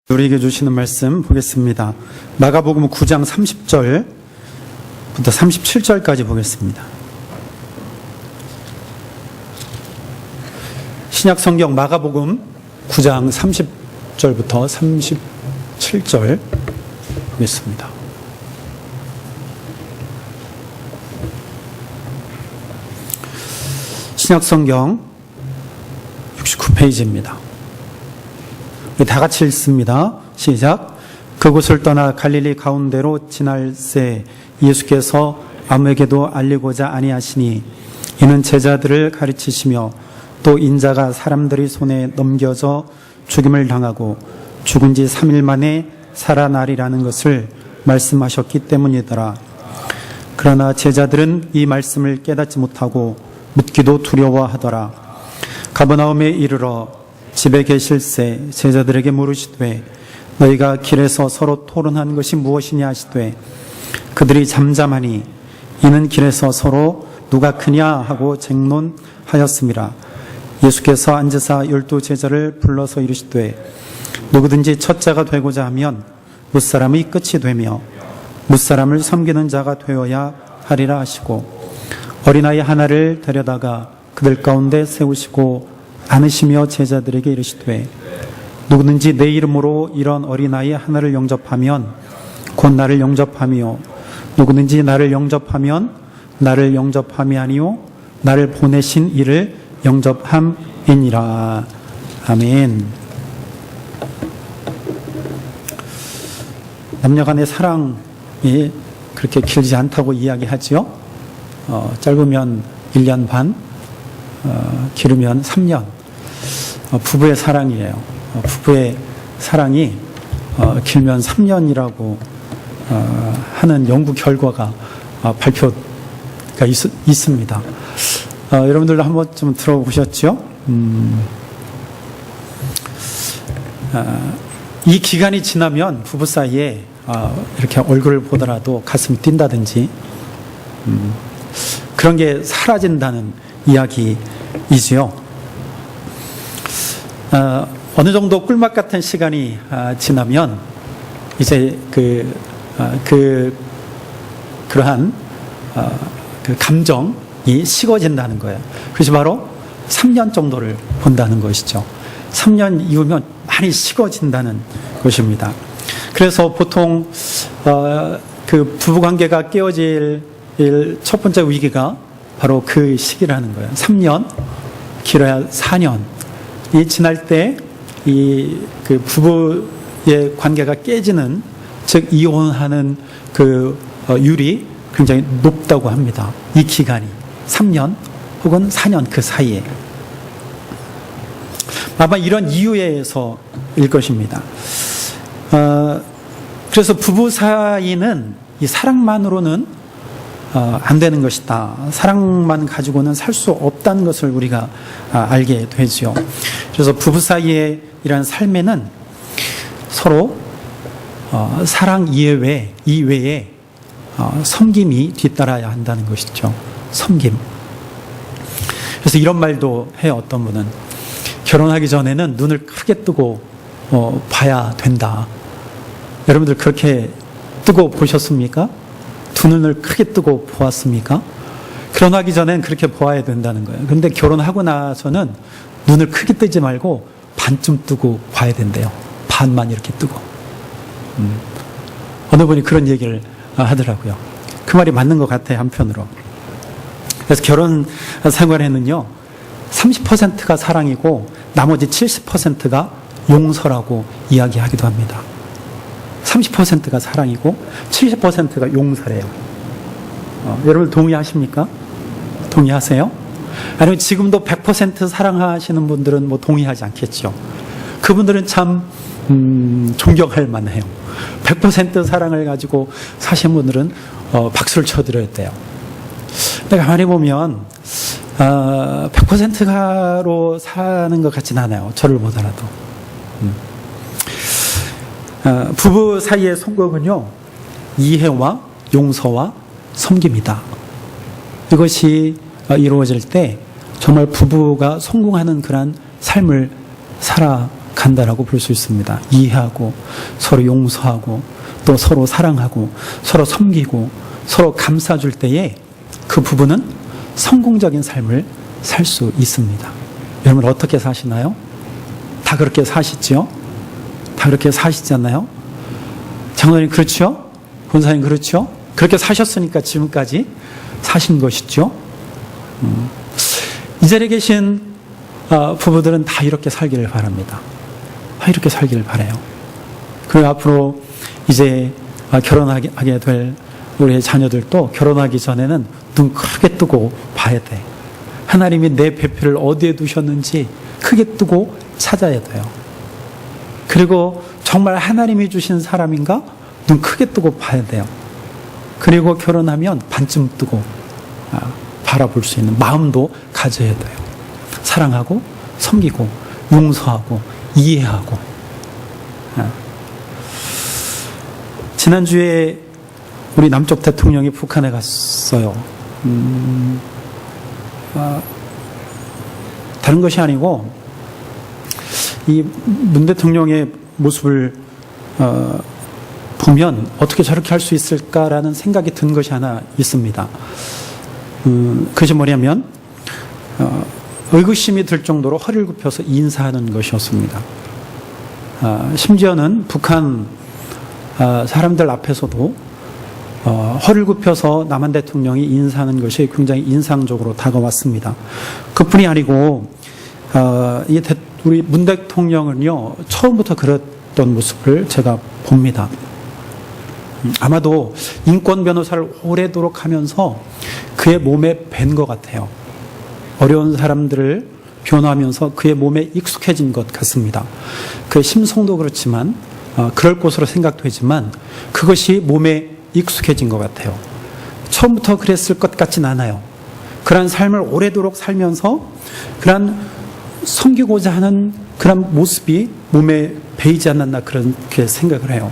우리에게 주시는 말씀 보겠습니다. 마가복음 9장 30절부터 37절까지 보겠습니다. 신약성경 마가복음 9장 30절부터 37절 보겠습니다. 신약성경 69페이지입니다. 다 같이 읽습니다. 시작. 그곳을 떠나 갈릴리 가운데로 지날새 예수께서 아무에게도 알리고자 아니하시니 이는 제자들을 가르치시며 또 인자가 사람들이 손에 넘겨져 죽임을 당하고 죽은 지 3일 만에 살아나리라는 것을 말씀하셨기 때문이더라. 그러나 제자들은 이 말씀을 깨닫지 못하고 묻기도 두려워하더라. 가버나움에 이르러 집에 계실새 제자들에게 물으시되 너희가 길에서 서로 토론한 것이 무엇이냐 하시되 그들이 잠잠하니 이는 길에서 서로 누가 크냐 하고 쟁론하였음이라. 예수께서 앉으사 12 제자를 불러서 이르시되 누구든지 첫자가 되고자 하면 무사람의 끝이 되며 무사람을 섬기는 자가 되어야 하리라 하시고 어린아이 하나를 데려다가 그들 가운데 세우시고 안으시며 제자들에게 이르시되 누구든지 내 이름으로 이런 어린아이 하나를 영접하면 곧 나를 영접하며 누구든지 나를 영접하면 나를 영접함이 아니요 나를 보내신 이를 영접함이니라. 아멘. 남녀간의 사랑이 그렇게 길지 않다고 이야기하죠. 짧으면 1년 반, 길으면 3년. 부부의 사랑이에요. 부부의 사랑이 길면 3년이라고 하는 연구 결과가 발표가 있습니다. 여러분들도 한번 좀 들어보셨죠? 이 기간이 지나면 부부 사이에 이렇게 얼굴을 보더라도 가슴이 뛴다든지 그런 게 사라진다는 이야기이지요. 어느 정도 꿀맛 같은 시간이 지나면 이제 그러한 그 감정이 식어진다는 거예요. 그래서 바로 3년 정도를 본다는 것이죠. 3년 이후면 많이 식어진다는 것입니다. 그래서 보통 그 부부관계가 깨어질 첫 번째 위기가 바로 그 시기라는 거예요. 3년, 길어야 4년. 이 지날 때 그 부부의 관계가 깨지는, 즉 이혼하는 그 율이 굉장히 높다고 합니다. 이 기간이 3년 혹은 4년 그 사이에. 아마 이런 이유에서일 것입니다. 그래서 부부 사이는 이 사랑만으로는 안 되는 것이다. 사랑만 가지고는 살 수 없다는 것을 우리가 알게 되죠. 그래서 부부 사이의 이런 삶에는 서로 사랑 이외에 섬김이 뒤따라야 한다는 것이죠. 섬김. 그래서 이런 말도 해요. 어떤 분은 결혼하기 전에는 눈을 크게 뜨고 봐야 된다. 여러분들 그렇게 뜨고 보셨습니까? 두 눈을 크게 뜨고 보았습니까? 결혼하기 전엔 그렇게 보아야 된다는 거예요. 그런데 결혼하고 나서는 눈을 크게 뜨지 말고 반쯤 뜨고 봐야 된대요. 반만 이렇게 뜨고. 어느 분이 그런 얘기를 하더라고요. 그 말이 맞는 것 같아요, 한편으로. 그래서 결혼 생활에는요, 30%가 사랑이고 나머지 70%가 용서라고 이야기하기도 합니다. 30%가 사랑이고 70%가 용서래요. 여러분 동의하십니까? 동의하세요? 아니면 지금도 100% 사랑하시는 분들은 뭐 동의하지 않겠죠. 그분들은 참 존경할 만해요. 100% 사랑을 가지고 사신 분들은 박수를 쳐드려야 돼요. 근데 가만히 보면 100%로 사는 것 같진 않아요. 저를 보더라도. 부부 사이의 성공은요, 이해와 용서와 섬김이다. 이것이 이루어질 때 정말 부부가 성공하는 그런 삶을 살아 간다라고 볼 수 있습니다. 이해하고 서로 용서하고 또 서로 사랑하고 서로 섬기고 서로 감싸줄 때에 그 부부는 성공적인 삶을 살 수 있습니다. 여러분 어떻게 사시나요? 다 그렇게 사시죠? 다 그렇게 사시잖아요? 장로님 그렇죠? 본사님 그렇죠? 그렇게 사셨으니까 지금까지 사신 것이죠. 이 자리에 계신 부부들은 다 이렇게 살기를 바랍니다. 다 이렇게 살기를 바라요. 그리고 앞으로 이제 결혼하게 될 우리 자녀들도 결혼하기 전에는 눈 크게 뜨고 봐야 돼. 하나님이 내 배필을 어디에 두셨는지 크게 뜨고 찾아야 돼요. 그리고 정말 하나님이 주신 사람인가? 눈 크게 뜨고 봐야 돼요. 그리고 결혼하면 반쯤 뜨고 바라볼 수 있는 마음도 가져야 돼요. 사랑하고 섬기고 용서하고 이해하고. 지난주에 우리 남쪽 대통령이 북한에 갔어요. 다른 것이 아니고 이 문 대통령의 모습을 보면 어떻게 저렇게 할 수 있을까라는 생각이 든 것이 하나 있습니다. 그것이 뭐냐면 의구심이 들 정도로 허리를 굽혀서 인사하는 것이었습니다. 심지어는 북한 사람들 앞에서도 허리를 굽혀서 남한 대통령이 인사하는 것이 굉장히 인상적으로 다가왔습니다. 그뿐이 아니고 우리 문 대통령은요 처음부터 그랬던 모습을 제가 봅니다. 아마도 인권 변호사를 오래도록 하면서 그의 몸에 밴 것 같아요. 어려운 사람들을 변호하면서 그의 몸에 익숙해진 것 같습니다. 그의 심성도 그렇지만 그럴 것으로 생각되지만 그것이 몸에 익숙해진 것 같아요. 처음부터 그랬을 것 같진 않아요. 그러한 삶을 오래도록 살면서 그러한 섬기고자 하는 그런 모습이 몸에 배이지 않았나 그렇게 생각을 해요.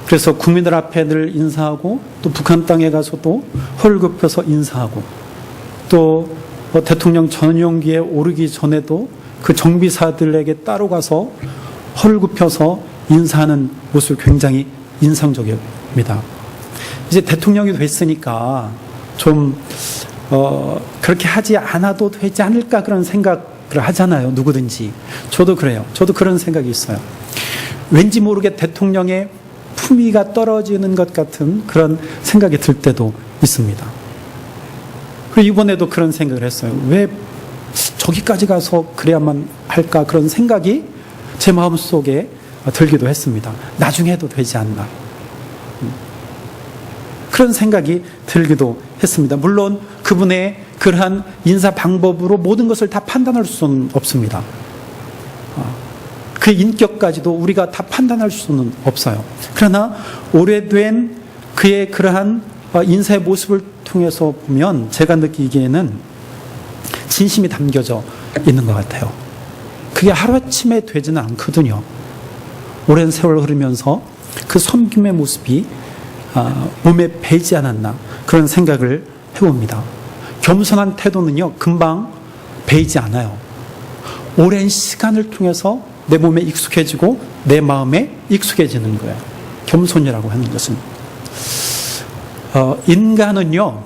그래서 국민들 앞에 늘 인사하고 또 북한 땅에 가서도 허를 굽혀서 인사하고 또 대통령 전용기에 오르기 전에도 그 정비사들에게 따로 가서 허를 굽혀서 인사하는 모습이 굉장히 인상적입니다. 이제 대통령이 됐으니까 좀 그렇게 하지 않아도 되지 않을까 그런 생각을 하잖아요. 누구든지. 저도 그래요. 저도 그런 생각이 있어요. 왠지 모르게 대통령의 품위가 떨어지는 것 같은 그런 생각이 들 때도 있습니다. 그리고 이번에도 그런 생각을 했어요. 왜 저기까지 가서 그래야만 할까 그런 생각이 제 마음속에 들기도 했습니다. 나중에 해도 되지 않나. 그런 생각이 들기도 했습니다. 물론 그분의 그러한 인사 방법으로 모든 것을 다 판단할 수는 없습니다. 그 인격까지도 우리가 다 판단할 수는 없어요. 그러나 오래된 그의 그러한 인사의 모습을 통해서 보면 제가 느끼기에는 진심이 담겨져 있는 것 같아요. 그게 하루아침에 되지는 않거든요. 오랜 세월 흐르면서 그 섬김의 모습이 몸에 배지 않았나 그런 생각을 해봅니다. 겸손한 태도는요 금방 배이지 않아요. 오랜 시간을 통해서 내 몸에 익숙해지고 내 마음에 익숙해지는 거예요. 겸손이라고 하는 것은 인간은요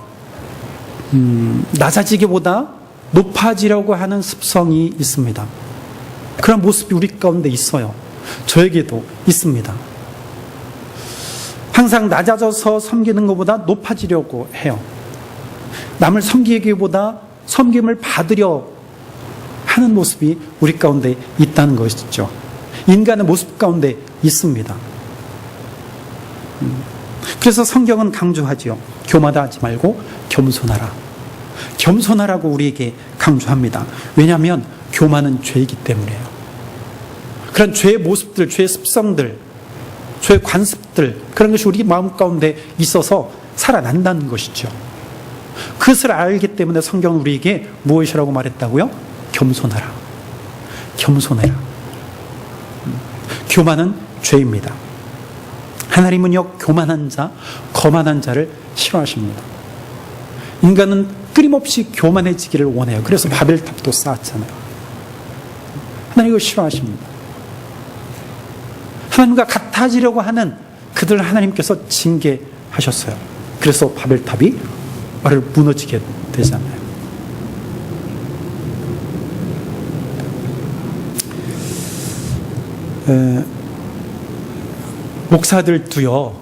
낮아지기보다 높아지려고 하는 습성이 있습니다. 그런 모습이 우리 가운데 있어요. 저에게도 있습니다. 항상 낮아져서 섬기는 것보다 높아지려고 해요. 남을 섬기기보다 섬김을 받으려 하는 모습이 우리 가운데 있다는 것이죠. 인간의 모습 가운데 있습니다. 그래서 성경은 강조하지요. 교만하지 말고 겸손하라. 겸손하라고 우리에게 강조합니다. 왜냐하면 교만은 죄이기 때문이에요. 그런 죄의 모습들, 죄의 습성들, 죄의 관습들 그런 것이 우리 마음 가운데 있어서 살아난다는 것이죠. 그것을 알기 때문에 성경은 우리에게 무엇이라고 말했다고요? 겸손하라. 겸손해라. 교만은 죄입니다. 하나님은요 교만한 자, 거만한 자를 싫어하십니다. 인간은 끊임없이 교만해지기를 원해요. 그래서 바벨탑도 쌓았잖아요. 하나님 이거 싫어하십니다. 하나님과 같아지려고 하는 그들 하나님께서 징계하셨어요. 그래서 바벨탑이 무너지게 되잖아요. 목사들도요,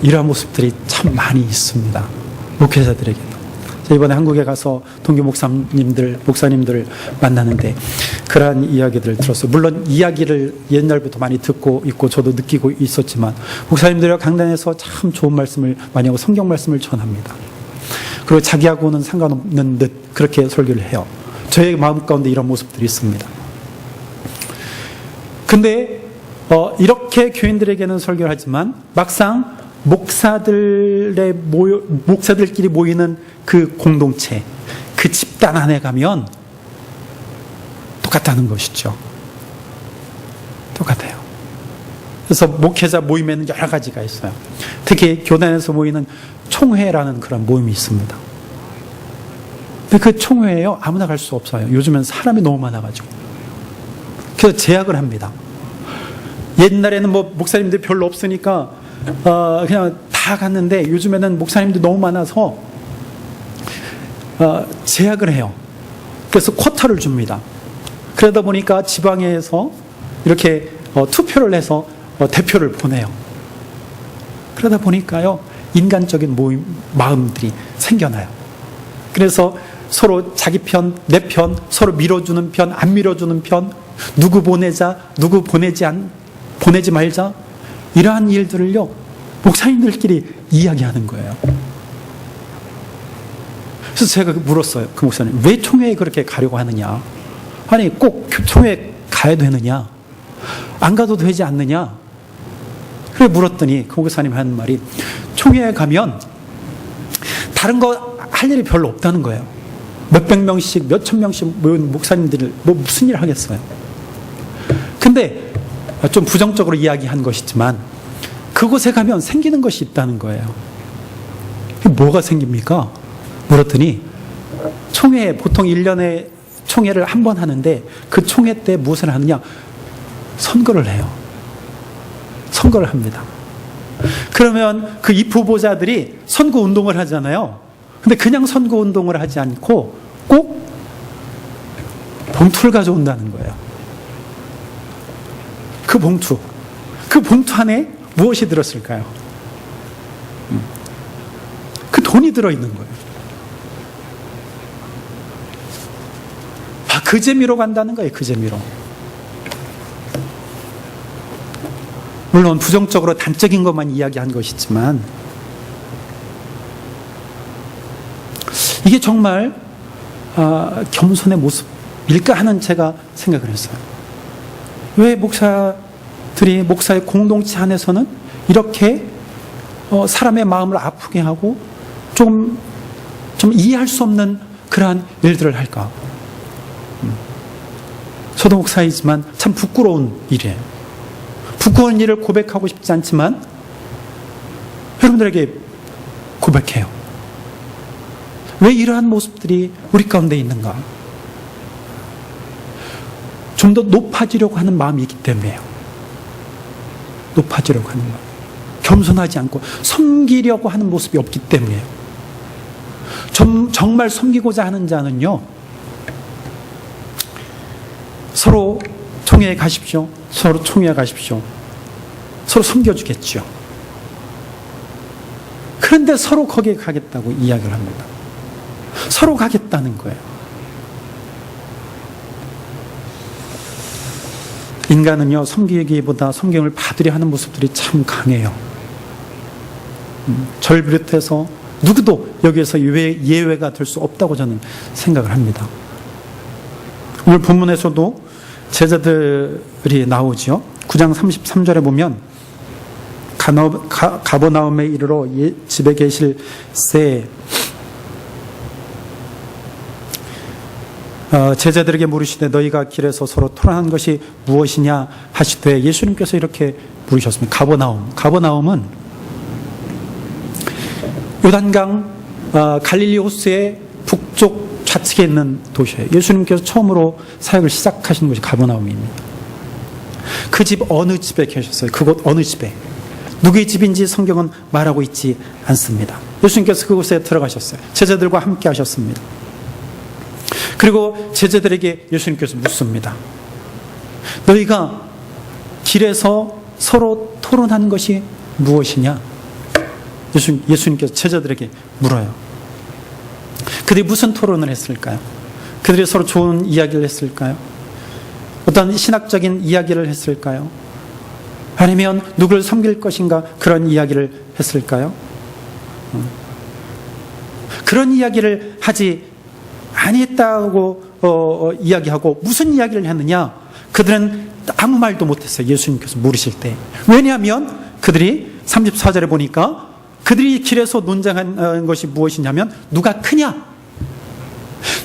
이러한 모습들이 참 많이 있습니다. 목회자들에게도. 이번에 한국에 가서 동교 목사님들 만나는데 그러한 이야기들을 들었어요. 물론 이야기를 옛날부터 많이 듣고 있고 저도 느끼고 있었지만 목사님들이 강단에서 참 좋은 말씀을 많이 하고 성경 말씀을 전합니다. 그리고 자기하고는 상관없는 듯 그렇게 설교를 해요. 저의 마음 가운데 이런 모습들이 있습니다. 근데 이렇게 교인들에게는 설교를 하지만 막상 목사들끼리 모이는 그 공동체, 그 집단 안에 가면 똑같다는 것이죠. 똑같아요. 그래서 목회자 모임에는 여러 가지가 있어요. 특히 교단에서 모이는 총회라는 그런 모임이 있습니다. 근데 그 총회에요, 아무나 갈 수 없어요. 요즘엔 사람이 너무 많아가지고. 그래서 제약을 합니다. 옛날에는 목사님들이 별로 없으니까 그냥 다 갔는데 요즘에는 목사님들이 너무 많아서 제약을 해요. 그래서 쿼터를 줍니다. 그러다 보니까 지방에서 이렇게 투표를 해서 대표를 보내요. 그러다 보니까요, 인간적인 마음들이 생겨나요. 그래서 서로 자기 편, 내 편, 서로 밀어주는 편, 안 밀어주는 편, 누구 보내자, 누구 보내지 말자, 이러한 일들을요, 목사님들끼리 이야기하는 거예요. 그래서 제가 물었어요. 그 목사님, 왜 총회에 그렇게 가려고 하느냐? 아니, 꼭 총회에 가야 되느냐? 안 가도 되지 않느냐? 그래 물었더니 그 목사님 하는 말이, 총회에 가면 다른 거 할 일이 별로 없다는 거예요. 몇백 명씩, 몇천 명씩 모인 목사님들을 무슨 일을 하겠어요? 근데 좀 부정적으로 이야기한 것이지만 그곳에 가면 생기는 것이 있다는 거예요. 뭐가 생깁니까? 물었더니 총회, 보통 1년에 총회를 한 번 하는데 그 총회 때 무엇을 하느냐? 선거를 해요. 선거를 합니다. 그러면 그 입 후보자들이 선거 운동을 하잖아요. 근데 그냥 선거 운동을 하지 않고 꼭 봉투를 가져온다는 거예요. 그 봉투 안에 무엇이 들었을까요? 그 돈이 들어있는 거예요. 그 재미로 간다는 거예요. 그 재미로. 물론 부정적으로 단적인 것만 이야기한 것이지만 이게 정말 겸손의 모습일까 하는 제가 생각을 했어요. 왜 목사의 공동체 안에서는 이렇게 사람의 마음을 아프게 하고 좀 이해할 수 없는 그러한 일들을 할까? 저도 목사이지만 참 부끄러운 일이에요. 부끄러운 일을 고백하고 싶지 않지만 여러분들에게 고백해요. 왜 이러한 모습들이 우리 가운데 있는가? 좀 더 높아지려고 하는 마음이 있기 때문이에요. 높아지려고 하는 마음. 겸손하지 않고 섬기려고 하는 모습이 없기 때문이에요. 정말 섬기고자 하는 자는요, 서로 총회에 가십시오. 서로 총회에 가십시오. 서로 섬겨주겠죠. 그런데 서로 거기에 가겠다고 이야기를 합니다. 서로 가겠다는 거예요. 인간은요, 섬기기보다 섬김을 받으려 하는 모습들이 참 강해요. 저를 비롯해서 누구도 여기에서 예외가 될 수 없다고 저는 생각을 합니다. 오늘 본문에서도 제자들이 나오죠. 9장 33절에 보면 가버나움에 이르러 집에 계실 새 제자들에게 물으시되 너희가 길에서 서로 토론한 것이 무엇이냐 하시되 예수님께서 이렇게 물으셨습니다. 가버나움은 요단강 갈릴리 호수의 북쪽 좌측에 있는 도시예요. 예수님께서 처음으로 사역을 시작하신 곳이 가버나움입니다. 그 집 어느 집에 계셨어요? 그곳 어느 집에? 누구의 집인지 성경은 말하고 있지 않습니다. 예수님께서 그곳에 들어가셨어요. 제자들과 함께 하셨습니다. 그리고 제자들에게 예수님께서 묻습니다. 너희가 길에서 서로 토론하는 것이 무엇이냐? 예수님께서 제자들에게 물어요. 그들이 무슨 토론을 했을까요? 그들이 서로 좋은 이야기를 했을까요? 어떤 신학적인 이야기를 했을까요? 아니면 누구를 섬길 것인가 그런 이야기를 했을까요? 그런 이야기를 하지 아니했다고 이야기하고 무슨 이야기를 했느냐? 그들은 아무 말도 못했어요. 예수님께서 물으실 때. 왜냐하면 그들이 34절에 보니까 그들이 길에서 논쟁한 것이 무엇이냐면 누가 크냐?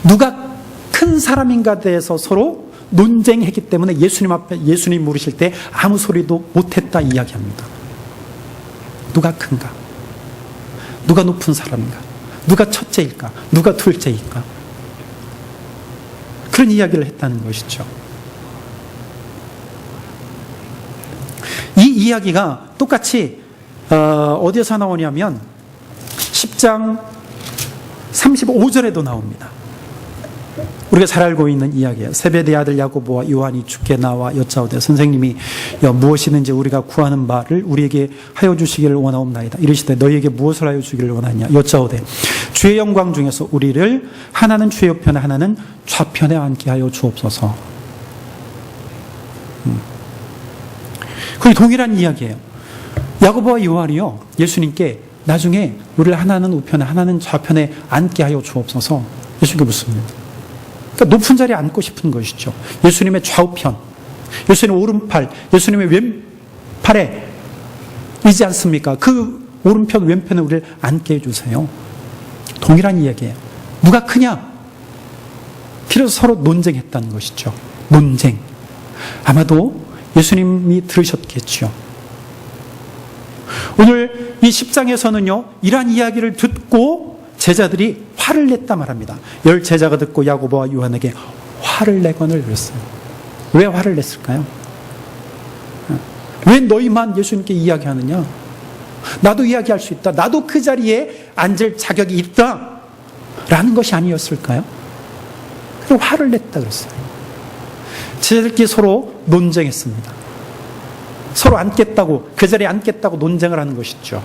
누가 큰 사람인가 대해서 서로 논쟁했기 때문에 예수님 물으실 때 아무 소리도 못했다 이야기합니다. 누가 큰가? 누가 높은 사람인가? 누가 첫째일까? 누가 둘째일까? 그런 이야기를 했다는 것이죠. 이 이야기가 똑같이 어디에서 나오냐면 10장 35절에도 나옵니다. 우리가 잘 알고 있는 이야기예요. 세베대의 아들 야고보와 요한이 주께 나와 여짜오되 선생님이 무엇이든지 우리가 구하는 바를 우리에게 하여 주시기를 원하옵나이다. 이르시되 너희에게 무엇을 하여 주기를 원하냐? 여짜오되 주의 영광 중에서 우리를 하나는 주의 옆편에 하나는 좌편에 앉게 하여 주옵소서. 거의 동일한 이야기예요. 야고보와 요한이요 예수님께 나중에 우리를 하나는 우편에 하나는 좌편에 앉게 하여 주옵소서 예수님께 묻습니다. 그러니까 높은 자리에 앉고 싶은 것이죠. 예수님의 좌우편, 예수님의 오른팔, 예수님의 왼팔에 있지 않습니까? 그 오른편 왼편에 우리를 앉게 해주세요. 동일한 이야기예요. 누가 크냐? 그래서 서로 논쟁했다는 것이죠. 논쟁. 아마도 예수님이 들으셨겠죠. 오늘 이 10장에서는요 이러한 이야기를 듣고 제자들이 화를 냈다 말합니다. 10 제자가 듣고 야고보와 요한에게 화를 내거늘 그랬어요. 왜 화를 냈을까요? 왜 너희만 예수님께 이야기하느냐? 나도 이야기할 수 있다. 나도 그 자리에 앉을 자격이 있다. 라는 것이 아니었을까요? 그래서 화를 냈다 그랬어요. 제자들끼리 서로 논쟁했습니다. 서로 앉겠다고, 그 자리에 앉겠다고 논쟁을 하는 것이죠.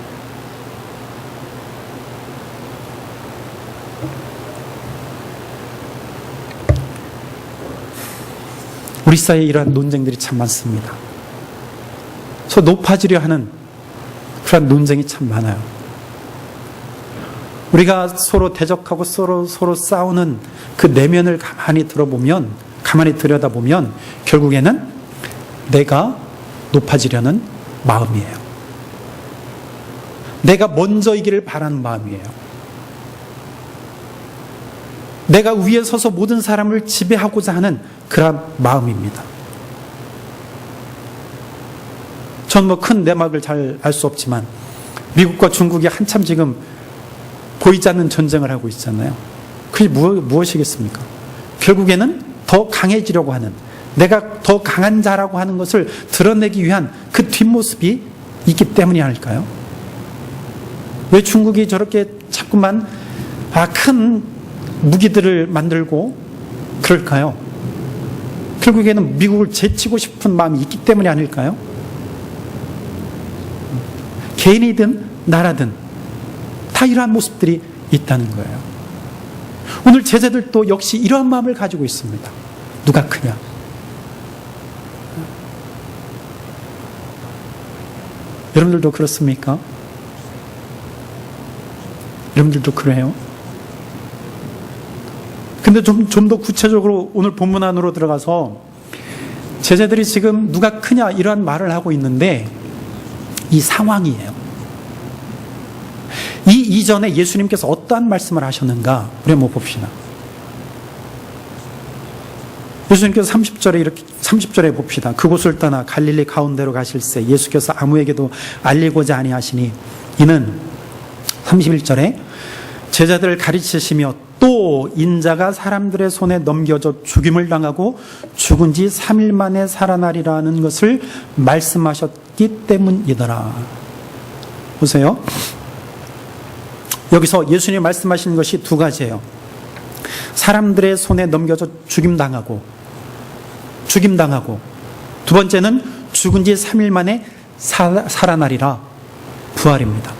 우리 사이에 이러한 논쟁들이 참 많습니다. 서로 높아지려 하는 그런 논쟁이 참 많아요. 우리가 서로 대적하고 서로 싸우는 그 내면을 가만히 들여다보면 결국에는 내가 높아지려는 마음이에요. 내가 먼저이기를 바라는 마음이에요. 내가 위에 서서 모든 사람을 지배하고자 하는 그런 마음입니다. 전 큰 내막을 잘 알 수 없지만 미국과 중국이 한참 지금 보이지 않는 전쟁을 하고 있잖아요. 그게 무엇이겠습니까? 결국에는 더 강해지려고 하는, 내가 더 강한 자라고 하는 것을 드러내기 위한 그 뒷모습이 있기 때문이 아닐까요? 왜 중국이 저렇게 자꾸만 큰 무기들을 만들고 그럴까요? 결국에는 미국을 제치고 싶은 마음이 있기 때문이 아닐까요? 개인이든 나라든 다 이러한 모습들이 있다는 거예요. 오늘 제자들도 역시 이러한 마음을 가지고 있습니다. 누가 크냐? 여러분들도 그렇습니까? 여러분들도 그래요? 근데 좀 더 구체적으로 오늘 본문 안으로 들어가서 제자들이 지금 누가 크냐 이러한 말을 하고 있는데 이 상황이에요. 이 이전에 예수님께서 어떠한 말씀을 하셨는가 우리 한번 봅시다. 예수님께서 30절에 봅시다. 그곳을 떠나 갈릴리 가운데로 가실새 예수께서 아무에게도 알리고자 아니하시니 이는 31절에 제자들을 가르치시며 또 인자가 사람들의 손에 넘겨져 죽임을 당하고 죽은 지 3일 만에 살아나리라는 것을 말씀하셨기 때문이더라. 보세요. 여기서 예수님이 말씀하신 것이 두 가지예요. 사람들의 손에 넘겨져 죽임당하고, 두 번째는 죽은 지 3일 만에 살아나리라. 부활입니다.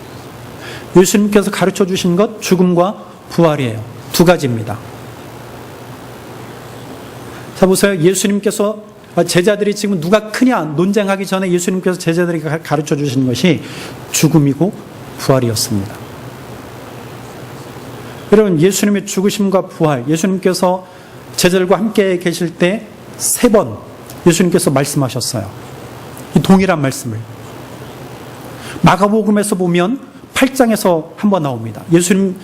예수님께서 가르쳐 주신 것 죽음과 부활이에요. 두 가지입니다. 자, 보세요. 예수님께서 제자들이 지금 누가 크냐 논쟁하기 전에 예수님께서 제자들에게 가르쳐 주신 것이 죽음이고 부활이었습니다. 여러분, 예수님의 죽으심과 부활, 예수님께서 제자들과 함께 계실 때 3번 예수님께서 말씀하셨어요. 이 동일한 말씀을. 마가복음에서 보면 8장에서 한번 나옵니다. 예수님,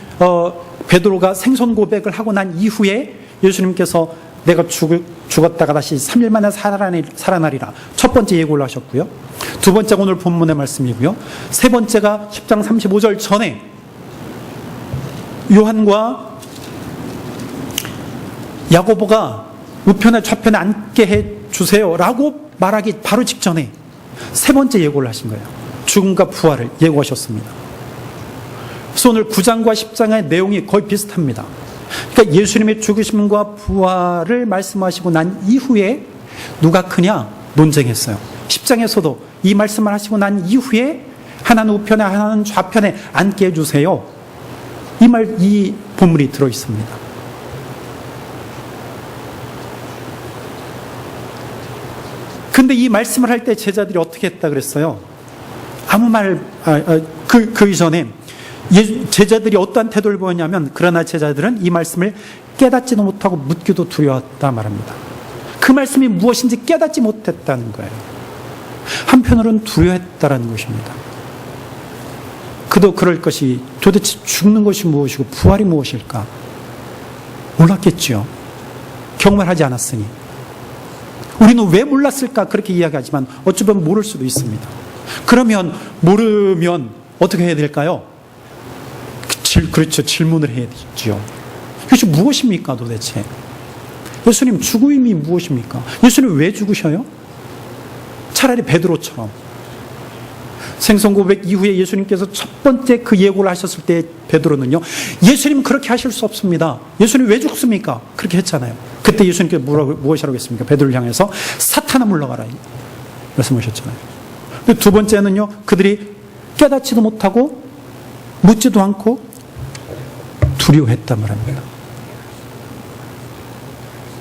베드로가 생선 고백을 하고 난 이후에 예수님께서 내가 죽었다가 다시 3일 만에 살아나리라. 첫 번째 예고를 하셨고요. 두 번째가 오늘 본문의 말씀이고요. 세 번째가 10장 35절 전에 요한과 야고보가 우편에 좌편에 앉게 해주세요 라고 말하기 바로 직전에 세 번째 예고를 하신 거예요. 죽음과 부활을 예고하셨습니다. 그래서 오늘 9장과 10장의 내용이 거의 비슷합니다. 그러니까 예수님의 죽으심과 부활을 말씀하시고 난 이후에 누가 크냐 논쟁했어요. 10장에서도 이 말씀을 하시고 난 이후에 하나는 우편에 하나는 좌편에 앉게 해주세요. 이 본문이 들어있습니다. 근데 이 말씀을 할 때 제자들이 어떻게 했다 그랬어요? 아무 말, 그 이전에 제자들이 어떠한 태도를 보였냐면, 그러나 제자들은 이 말씀을 깨닫지도 못하고 묻기도 두려웠다 말합니다. 그 말씀이 무엇인지 깨닫지 못했다는 거예요. 한편으로는 두려워했다는 것입니다. 그도 그럴 것이 도대체 죽는 것이 무엇이고 부활이 무엇일까? 몰랐겠지요. 경험을 하지 않았으니. 우리는 왜 몰랐을까? 그렇게 이야기하지만 어찌 보면 모를 수도 있습니다. 그러면 모르면 어떻게 해야 될까요? 그렇죠. 질문을 해야 되죠. 이것이 무엇입니까 도대체? 예수님 죽음이 무엇입니까? 예수님 왜 죽으셔요? 차라리 베드로처럼 생선 고백 이후에 예수님께서 첫 번째 그 예고를 하셨을 때 베드로는요, 예수님 그렇게 하실 수 없습니다. 예수님 왜 죽습니까? 그렇게 했잖아요. 그때 예수님께서 무엇이라고 했습니까? 베드로를 향해서 사탄아 물러가라 말씀하셨잖아요. 두 번째는요, 그들이 깨닫지도 못하고 묻지도 않고 두려워했단 말입니다.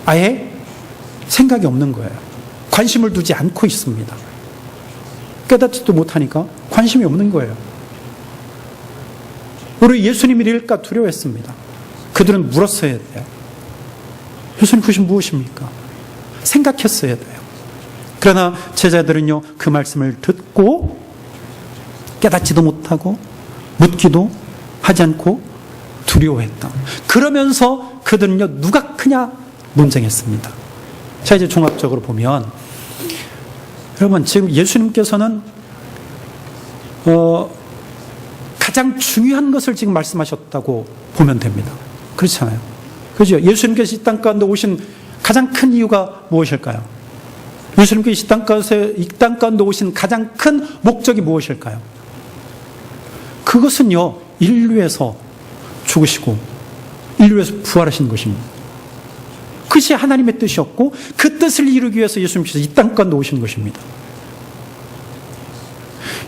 아예 생각이 없는 거예요. 관심을 두지 않고 있습니다. 깨닫지도 못하니까 관심이 없는 거예요. 우리 예수님이 이럴까 두려워했습니다. 그들은 물었어야 돼요. 예수님 그것이 무엇입니까? 생각했어야 돼요. 그러나 제자들은요, 그 말씀을 듣고 깨닫지도 못하고 묻기도 하지 않고 두려워했다. 그러면서 그들은요, 누가 크냐 논쟁했습니다. 자, 이제 종합적으로 보면, 여러분, 지금 예수님께서는 가장 중요한 것을 지금 말씀하셨다고 보면 됩니다. 그렇잖아요. 그죠? 예수님께서 이 땅 가운데 오신 가장 큰 이유가 무엇일까요? 예수님께서 이 땅 가운데 오신 가장 큰 목적이 무엇일까요? 그것은요, 인류에서 죽으시고 인류에서 부활하신 것입니다. 그것이 하나님의 뜻이었고 그 뜻을 이루기 위해서 예수님께서 이 땅 가운데 오신 것입니다.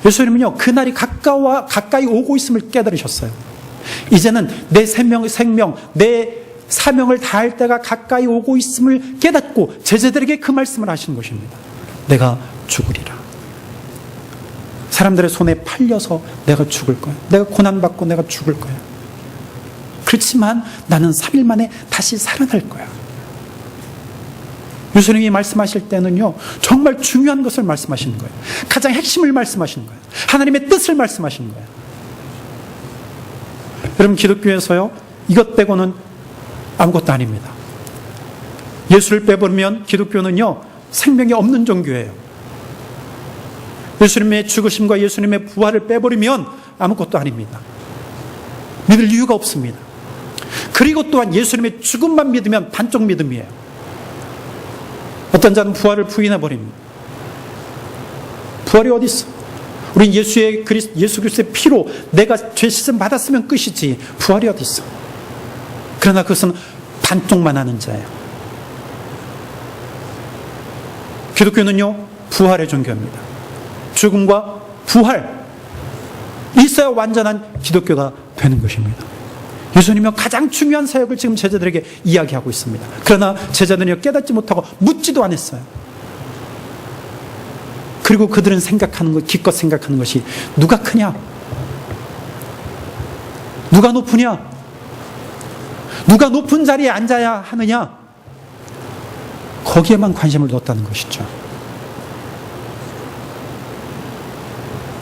예수님은요, 그날이 가까이 오고 있음을 깨달으셨어요. 이제는 내 생명, 내 사명을 다할 때가 가까이 오고 있음을 깨닫고 제자들에게 그 말씀을 하신 것입니다. 내가 죽으리라. 사람들의 손에 팔려서 내가 죽을 거야. 내가 고난받고 내가 죽을 거야. 그렇지만 나는 3일 만에 다시 살아날 거야. 예수님이 말씀하실 때는요, 정말 중요한 것을 말씀하시는 거예요. 가장 핵심을 말씀하시는 거예요. 하나님의 뜻을 말씀하시는 거예요. 여러분, 기독교에서요, 이것 빼고는 아무것도 아닙니다. 예수를 빼버리면 기독교는요, 생명이 없는 종교예요. 예수님의 죽으심과 예수님의 부활을 빼버리면 아무것도 아닙니다. 믿을 이유가 없습니다. 그리고 또한 예수님의 죽음만 믿으면 반쪽 믿음이에요. 어떤 자는 부활을 부인해버립니다. 부활이 어디 있어? 우린 예수 그리스도의 피로 내가 죄 씻음 받았으면 끝이지 부활이 어디 있어? 그러나 그것은 반쪽만 하는 자예요. 기독교는요, 부활의 종교입니다. 죽음과 부활 있어야 완전한 기독교가 되는 것입니다. 예수님은 가장 중요한 사역을 지금 제자들에게 이야기하고 있습니다. 그러나 제자들이 깨닫지 못하고 묻지도 않았어요. 그리고 그들은 기껏 생각하는 것이 누가 크냐? 누가 높으냐? 누가 높은 자리에 앉아야 하느냐? 거기에만 관심을 뒀다는 것이죠.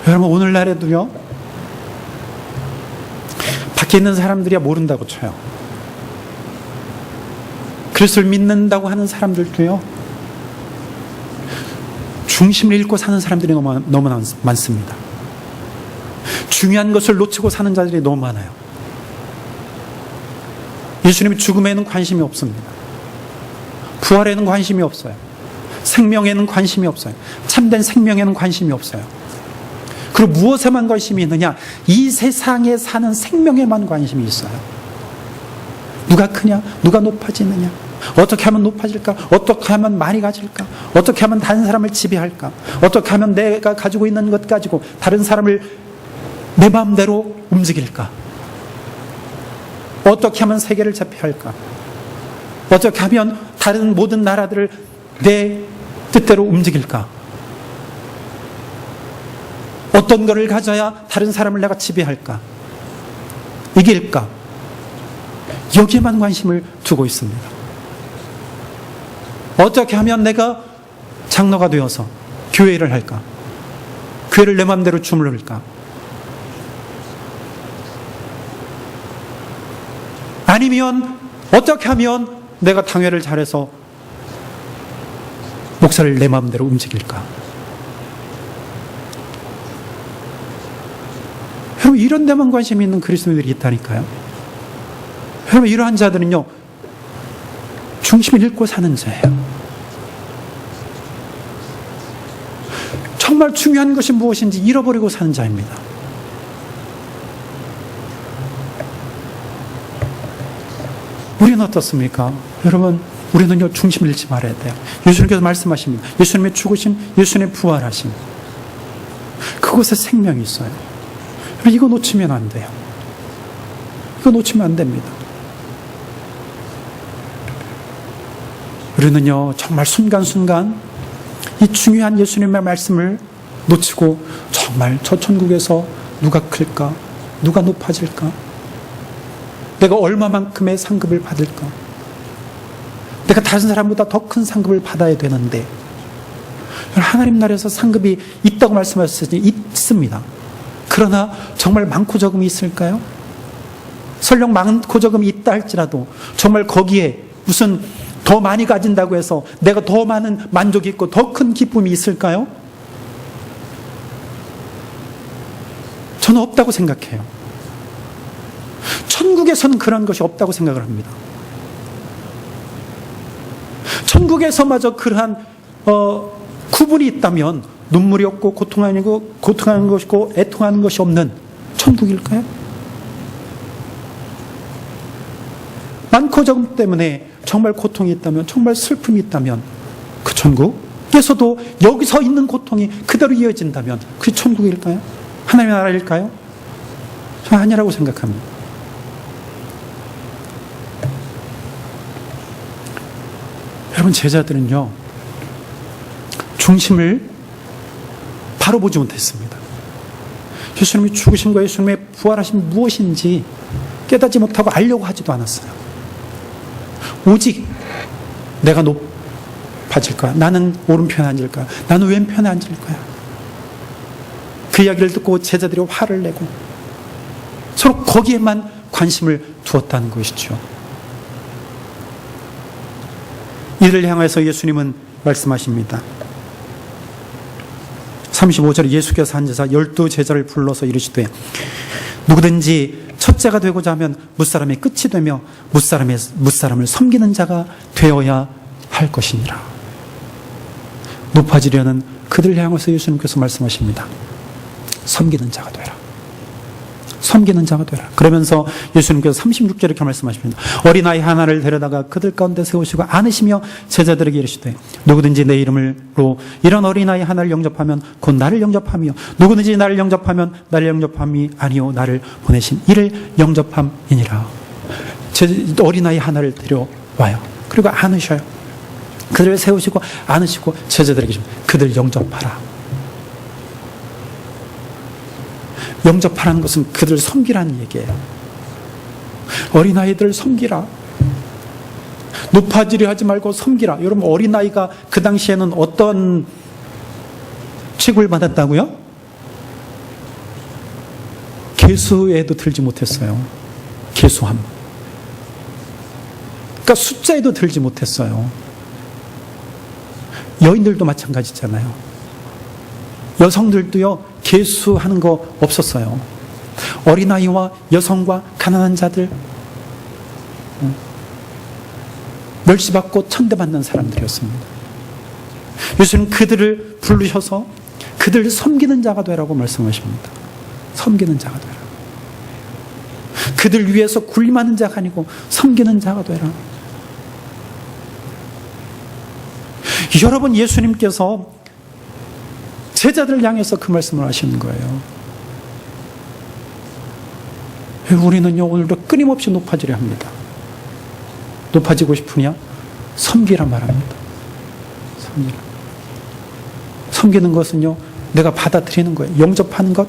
여러분, 오늘날에도요, 밖에 있는 사람들이야 모른다고 쳐요. 그리스도를 믿는다고 하는 사람들도요, 중심을 잃고 사는 사람들이 너무 많습니다. 중요한 것을 놓치고 사는 자들이 너무 많아요. 예수님의 죽음에는 관심이 없습니다. 부활에는 관심이 없어요. 생명에는 관심이 없어요. 참된 생명에는 관심이 없어요. 그리고 무엇에만 관심이 있느냐? 이 세상에 사는 생명에만 관심이 있어요. 누가 크냐? 누가 높아지느냐? 어떻게 하면 높아질까? 어떻게 하면 많이 가질까? 어떻게 하면 다른 사람을 지배할까? 어떻게 하면 내가 가지고 있는 것 가지고 다른 사람을 내 마음대로 움직일까? 어떻게 하면 세계를 제패할까? 어떻게 하면 다른 모든 나라들을 내 뜻대로 움직일까? 어떤 것을 가져야 다른 사람을 내가 지배할까? 이길까? 여기에만 관심을 두고 있습니다. 어떻게 하면 내가 장로가 되어서 교회를 할까? 교회를 내 마음대로 주물를까? 아니면 어떻게 하면 내가 당회를 잘해서 목사를 내 마음대로 움직일까? 여러분, 이런 데만 관심이 있는 그리스도인들이 있다니까요. 여러분, 이러한 자들은요, 중심을 잃고 사는 자예요. 정말 중요한 것이 무엇인지 잃어버리고 사는 자입니다. 우리는 어떻습니까? 여러분, 우리는요, 중심을 잃지 말아야 돼요. 예수님께서 말씀하십니다. 예수님의 죽으심, 예수님의 부활하심. 그곳에 생명이 있어요. 이거 놓치면 안 돼요. 이거 놓치면 안 됩니다. 우리는요, 정말 순간순간 이 중요한 예수님의 말씀을 놓치고 정말 저 천국에서 누가 클까? 누가 높아질까? 내가 얼마만큼의 상급을 받을까? 내가 다른 사람보다 더 큰 상급을 받아야 되는데, 하나님 나라에서 상급이 있다고 말씀하셨으니 있습니다. 그러나 정말 많고 적음이 있을까요? 설령 많고 적음이 있다 할지라도 정말 거기에 무슨 더 많이 가진다고 해서 내가 더 많은 만족이 있고 더 큰 기쁨이 있을까요? 저는 없다고 생각해요. 천국에서는 그런 것이 없다고 생각을 합니다. 천국에서마저 그러한 구분이 있다면 눈물이 없고 고통하는 것이고 애통하는 것이 없는 천국일까요? 많고 적음 때문에 정말 고통이 있다면, 정말 슬픔이 있다면 그 천국에서도 여기서 있는 고통이 그대로 이어진다면 그게 천국일까요? 하나님의 나라일까요? 저는 아니라고 생각합니다. 여러분, 제자들은요, 중심을 바로 보지 못했습니다. 예수님이 죽으심과 예수님의 부활하심 무엇인지 깨닫지 못하고 알려고 하지도 않았어요. 오직 내가 높아질 거야. 나는 오른편에 앉을 거야. 나는 왼편에 앉을 거야. 그 이야기를 듣고 제자들이 화를 내고 서로 거기에만 관심을 두었다는 것이죠. 이를 향해서 예수님은 말씀하십니다. 35절에 예수께서 앉으사 12 제자를 불러서 이르시되 누구든지 첫째가 되고자 하면 무사람의 끝이 되며 무사람을 섬기는 자가 되어야 할 것이니라. 높아지려는 그들 향해서 예수님께서 말씀하십니다. 섬기는 자가 되라. 섬기는 자가 되라. 그러면서 예수님께서 36절에 이렇게 말씀하십니다. 어린아이 하나를 데려다가 그들 가운데 세우시고 안으시며 제자들에게 이르시되 누구든지 내 이름으로 이런 어린아이 하나를 영접하면 곧 나를 영접하며 누구든지 나를 영접하면 나를 영접함이 아니요 나를 보내신 이를 영접함이니라. 어린아이 하나를 데려와요. 그리고 안으셔요. 그들을 세우시고 안으시고 제자들에게 그들 영접하라. 영접하라는 것은 그들을 섬기라는 얘기예요. 어린아이들을 섬기라. 높아지려 하지 말고 섬기라. 여러분, 어린아이가 그 당시에는 어떤 취급을 받았다고요? 개수에도 들지 못했어요. 개수함. 그러니까 숫자에도 들지 못했어요. 여인들도 마찬가지잖아요. 여성들도요, 계수하는 거 없었어요. 어린아이와 여성과 가난한 자들, 멸시받고 천대받는 사람들이었습니다. 예수님 그들을 부르셔서 그들을 섬기는 자가 되라고 말씀하십니다. 섬기는 자가 되라. 그들 위해서 군림하는 자가 아니고 섬기는 자가 되라. 여러분, 예수님께서 제자들을 향해서 그 말씀을 하시는 거예요. 우리는요, 오늘도 끊임없이 높아지려 합니다. 높아지고 싶으냐? 섬기라 말합니다. 섬기라. 섬기는 것은요, 내가 받아들이는 거예요. 영접하는 것,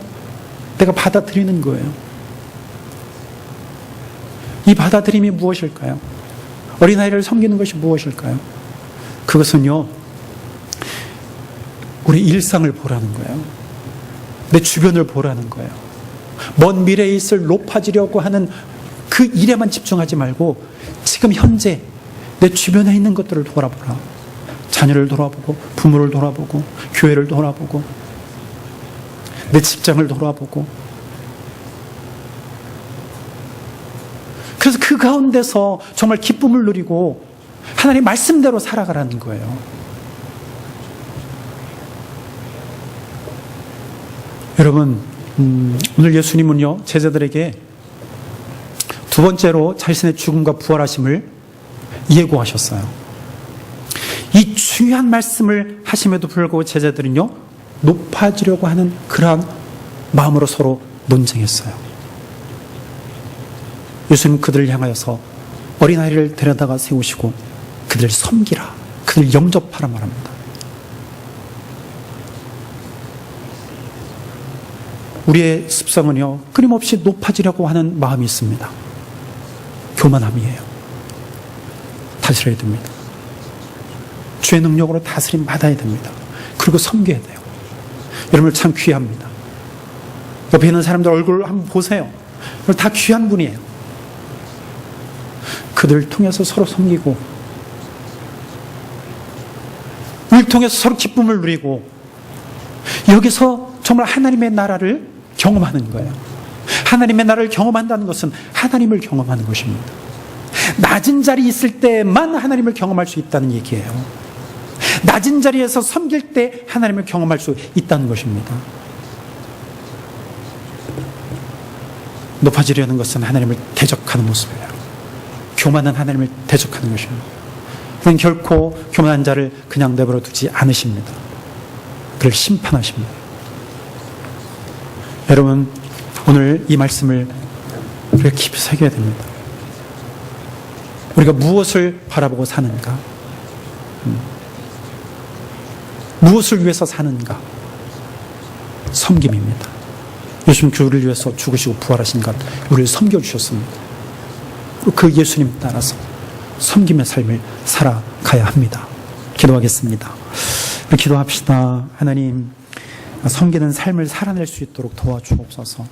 내가 받아들이는 거예요. 이 받아들임이 무엇일까요? 어린아이를 섬기는 것이 무엇일까요? 그것은요, 우리 일상을 보라는 거예요. 내 주변을 보라는 거예요. 먼 미래에 있을 높아지려고 하는 그 일에만 집중하지 말고 지금 현재 내 주변에 있는 것들을 돌아보라. 자녀를 돌아보고, 부모를 돌아보고, 교회를 돌아보고, 내 직장을 돌아보고. 그래서 그 가운데서 정말 기쁨을 누리고 하나님 말씀대로 살아가라는 거예요. 여러분, 오늘 예수님은요, 제자들에게 두 번째로 자신의 죽음과 부활하심을 예고하셨어요. 이 중요한 말씀을 하심에도 불구하고 제자들은요, 높아지려고 하는 그러한 마음으로 서로 논쟁했어요. 예수님 그들을 향하여서 어린아이를 데려다가 세우시고 그들을 섬기라, 그들을 영접하라 말합니다. 우리의 습성은요, 끊임없이 높아지려고 하는 마음이 있습니다. 교만함이에요. 다스려야 됩니다. 주의 능력으로 다스림 받아야 됩니다. 그리고 섬겨야 돼요. 여러분 참 귀합니다. 옆에 있는 사람들 얼굴 한번 보세요. 다 귀한 분이에요. 그들을 통해서 서로 섬기고, 이를 통해서 서로 기쁨을 누리고, 여기서 정말 하나님의 나라를 경험하는 거예요. 하나님의 나라를 경험한다는 것은 하나님을 경험하는 것입니다. 낮은 자리에 있을 때만 하나님을 경험할 수 있다는 얘기예요. 낮은 자리에서 섬길 때 하나님을 경험할 수 있다는 것입니다. 높아지려는 것은 하나님을 대적하는 모습이에요. 교만한 하나님을 대적하는 것입니다. 그는 결코 교만한 자를 그냥 내버려 두지 않으십니다. 그를 심판하십니다. 여러분, 오늘 이 말씀을 우리가 깊이 새겨야 됩니다. 우리가 무엇을 바라보고 사는가? 무엇을 위해서 사는가? 섬김입니다. 예수님 우리를 위해서 죽으시고 부활하신 것, 우리를 섬겨주셨습니다. 그 예수님 따라서 섬김의 삶을 살아가야 합니다. 기도하겠습니다. 우리 기도합시다. 하나님, 섬기는 삶을 살아낼 수 있도록 도와주옵소서.